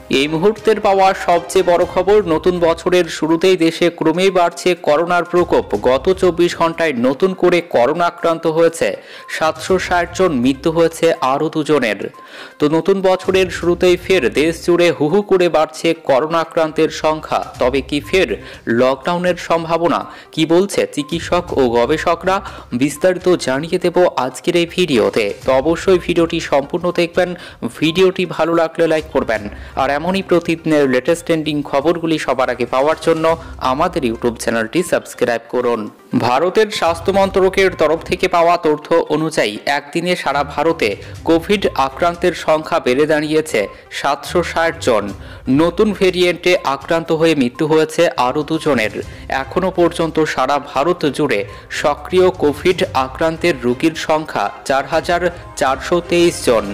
এই মুহূর্তের পাওয়া সবচেয়ে বড় খবর, নতুন বছরের শুরুতেই দেশে ক্রমেই বাড়ছে করোনার প্রকোপ। গত 24 ঘন্টায় নতুন করে করোনা আক্রান্ত হয়েছে 760 জন, মৃত্যু হয়েছে আরও 2 জনের। তো নতুন বছরের শুরুতেই ফের দেশ জুড়ে হুহু করে বাড়ছে করোনা আক্রান্তের সংখ্যা। তবে কি ফের লকডাউনের সম্ভাবনা? কি বলছে চিকিৎসক ও গবেষকরা? বিস্তারিত জানিয়ে দেব আজকের এই ভিডিওতে। তো অবশ্যই ভিডিওটি সম্পূর্ণ দেখবেন। ভিডিওটি ভালো লাগলে লাইক করবেন। আর এমনই প্রতিদিনের লেটেস্ট ট্রেন্ডিং খবরগুলি সবার আগে পাওয়ার জন্য আমাদের ইউটিউব চ্যানেলটি সাবস্ক্রাইব করুন। ভারতের স্বাস্থ্য মন্ত্রকের তরফ থেকে পাওয়া তথ্য অনুযায়ী একদিনে সারা ভারতে কোভিড আক্রান্তের সংখ্যা বেড়ে দাঁড়িয়েছে 760 জন। নতুন ভেরিয়েন্টে আক্রান্ত হয়ে মৃত্যু হয়েছে আরও 2 জনের। এখনও পর্যন্ত সারা ভারত জুড়ে সক্রিয় কোভিড আক্রান্তের রোগীর সংখ্যা 4423 জন।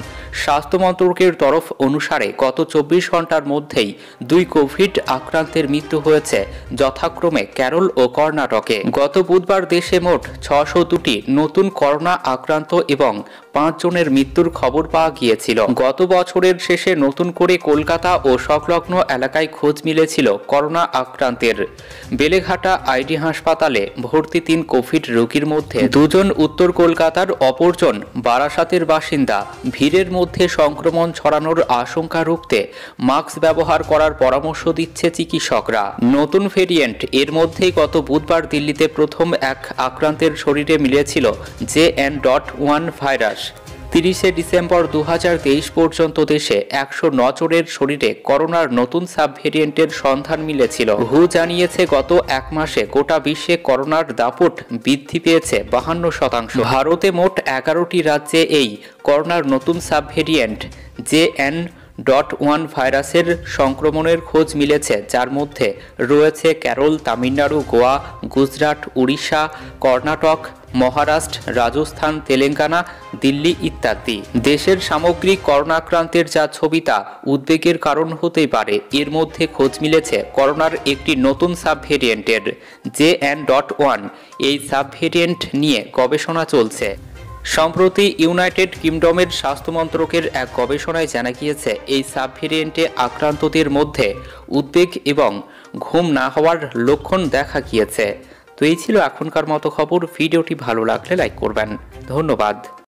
স্বাস্থ্য মন্ত্রকের তরফ অনুসারে গত 24 ঘন্টার মধ্যেই 2 কোভিড আক্রান্তের মৃত্যু হয়েছে, যথাক্রমে কেরল ও কর্ণাটকে। গত বুধবার দেশে মোট 602টি নতুন করোনা আক্রান্ত এবং 5 জনের মৃত্যুর খবর পাওয়া গিয়েছিল। গত বছরের শেষে নতুন করে কলকাতা ও সংলগ্ন এলাকায় খোঁজ মিলেছিল করোনা আক্রান্তের। বেলেঘাটা আইডি হাসপাতালে ভর্তি 3 কোভিড রোগীর মধ্যে 2 জন উত্তর কলকাতার, অপরজন বারাসাতের বাসিন্দা। ভিড়ের মধ্যে সংক্রমণ ছড়ানোর আশঙ্কা রুখতে মাস্ক ব্যবহার করার পরামর্শ দিচ্ছে চিকিৎসকরা। নতুন ভেরিয়েন্ট এর মধ্যেই গত বুধবার দিল্লিতে প্রথম এক আক্রান্তের শরীরে মিলেছিল JN.1 ভাইরাস। 30শে ডিসেম্বর 2023 পর্যন্ত দেশে 109 জনের শরীরে করোনার নতুন সাব ভেরিয়েন্টের সন্ধান মিলেছিল। হু জানিয়েছে গত এক মাসে গোটা বিশ্বে করোনার দাপট বৃদ্ধি পেয়েছে 52%। ভারতে মোট 11টি রাজ্যে এই করোনার নতুন সাব ভেরিয়েন্ট JN.1 ভাইরাসের সংক্রমণের খোঁজ মিলেছে, যার মধ্যে রয়েছে কেরল, তামিলনাড়ু, গোয়া, গুজরাট, উড়িষ্যা, কর্ণাটক, মহারাষ্ট্র, রাজস্থান, তেলেঙ্গানা, দিল্লি ইত্যাদি। দেশের সামগ্রিক করোনা আক্রান্তের যা ছবি তা উদ্বেগের কারণ হতেই পারে। এর মধ্যে খোঁজ মিলেছে করোনার একটি নতুন সাব ভেরিয়েন্টের JN.1। এই সাব ভেরিয়েন্ট নিয়ে গবেষণা চলছে। সম্প্রতি ইউনাইটেড কিংডমের স্বাস্থ্য মন্ত্রকের এক গবেষণায় জানা গিয়েছে এই সাব ভেরিয়েন্টে আক্রান্তদের মধ্যে উদ্বেগ এবং ঘুম না হওয়ার লক্ষণ দেখা গিয়েছে। তো এই ছিল এখনকার মতো খবর। ভিডিওটি ভালো লাগলে লাইক করবেন। ধন্যবাদ।